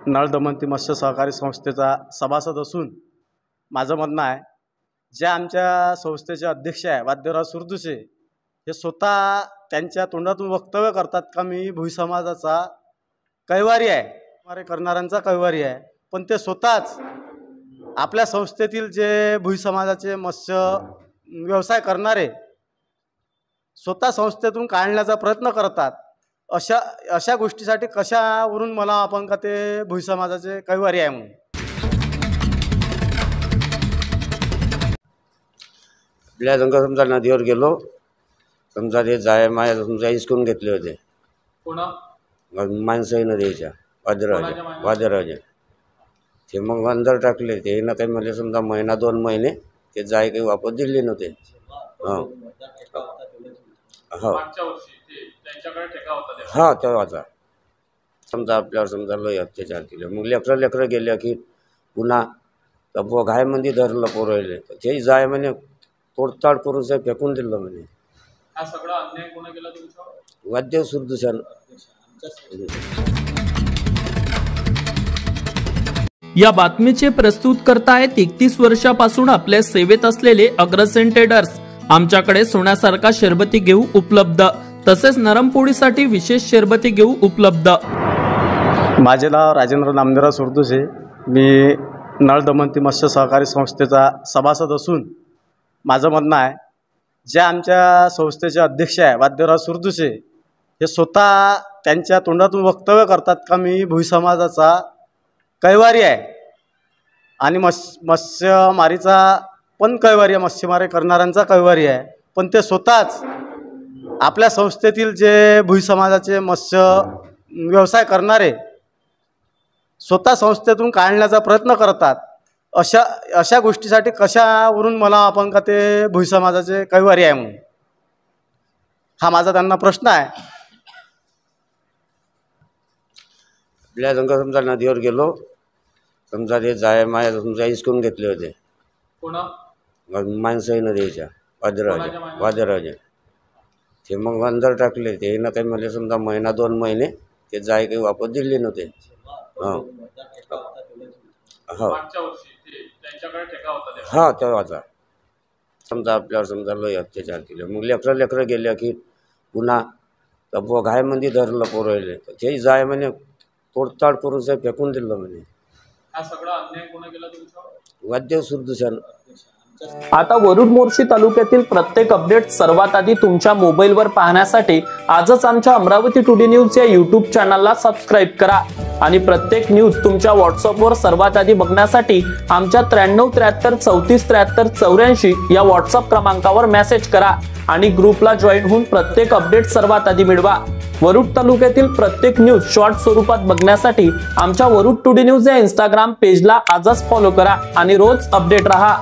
नळदमंती मत्स्य सहकारी संस्थेचा सभासद असून माझं म्हणणं आहे, ज्या आमच्या संस्थेचे अध्यक्ष आहे वाद्यराव सुरदुसे, हे स्वतः त्यांच्या तोंडातून वक्तव्य करतात का मी भुई समाजाचा कैवारी आहे, मारे करणाऱ्यांचा कैवारी आहे, पण ते स्वतःच आपल्या संस्थेतील जे भुई समाजाचे मत्स्य व्यवसाय करणारे स्वतः संस्थेतून काढण्याचा प्रयत्न करतात। अशा गोष्टीसाठी कशावरून मला आपण का ते भुई समाजाचे कैवारी आहे म्हणून। आपल्या जंगा समजा नदीवर गेलो, समजा ते जाय माय समजा इसकून घेतले होते माणसं नदीच्या वादराजे ते मग अंदर टाकले। ते ना काही मला समजा महिना 2 महिने ते जाय काही वापस दिले नव्हते। हा तेव्हाचा समजा आपल्यावर समजा लय अत्याचार केले। मग लेकरं गेले की पुन्हा तर घायमध्ये धरलं पोरले, ते जाय म्हणे तोडताड करून साहेब फेकून दिलं म्हणे। हा सगळा अन्याय कोण केला तुमच्यावर? वाद्य सुरदुशान। या बातमीचे प्रस्तुत करतायत 31 वर्षापासून आपल्या सेवेत असलेले अग्रसेन ट्रेडर्स। आमच्याकडे सोन्यासारखा शरबती घेऊ उपलब्ध, तसेच नरम पोळीसाठी विशेष शरबती घेऊ उपलब्ध। माझे नाव राजेंद्र नामदेवराव सुरदुसे, मी नळदमंती मत्स्य सहकारी संस्थेचा सभासद असून माझं म्हणणं आहे, ज्या आमच्या संस्थेचे अध्यक्ष आहे वाद्यराव सुरदुसे, हे स्वतः त्यांच्या तोंडातून वक्तव्य करतात का मी भुई समाजाचा कैवारी आहे आणि मत्स्यमारीचा पण कैवारी आहे, मत्स्यमारी करणाऱ्यांचा कैवारी आहे, पण ते स्वतःच आपल्या संस्थेतील जे भुई समाजाचे मत्स्य व्यवसाय करणारे स्वतः संस्थेतून काढण्याचा प्रयत्न करतात। अशा गोष्टीसाठी कशावरून मला आपण का ते भुई समाजाचे कैवारी आहे म्हणून, हा माझा त्यांना प्रश्न आहे। आपल्या जंगा समजा नदीवर गेलो, समजा ते जाय माय समजा इसकून घेतले होते माणसं नदीच्या वादराजे ते मग अंदर टाकले। ते ना काही मला समजा महिना 2 महिने ते जाय काही वापस दिले नव्हते। हा तेव्हाचा समजा आपल्यावर समजा लय अत्याचार केले। मग लेकरं गेले की पुन्हा तर घायमध्ये धरलं पोरले, ते जाय म्हणे तोडताड करून साहेब फेकून दिलं म्हणे। हा सगळा अन्याय कोण केला तुमच्यावर? वाद्य सुरदुशान। आता वरुड मोर्शी तालुक्यातील प्रत्येक अपडेट सर्वात आधी तुमच्या मोबाईलवर पाहण्यासाठी आजच आमच्या अमरावती टुडे न्यूज या युट्यूब चॅनलला सबस्क्राईब करा आणि प्रत्येक न्यूज तुमच्या व्हॉट्सअपवर सर्वात आधी बघण्यासाठी आमच्या 93 73 34 73 84 या व्हॉट्सअप क्रमांकावर मेसेज करा आणि ग्रुपला जॉईन होऊन प्रत्येक अपडेट सर्वात आधी मिळवा। वरुड तालुक्यातील प्रत्येक न्यूज शॉर्ट स्वरूपात बघण्यासाठी आमच्या वरुड टुडे न्यूज या इंस्टाग्राम पेजला आजच फॉलो करा आणि रोज अपडेट रहा।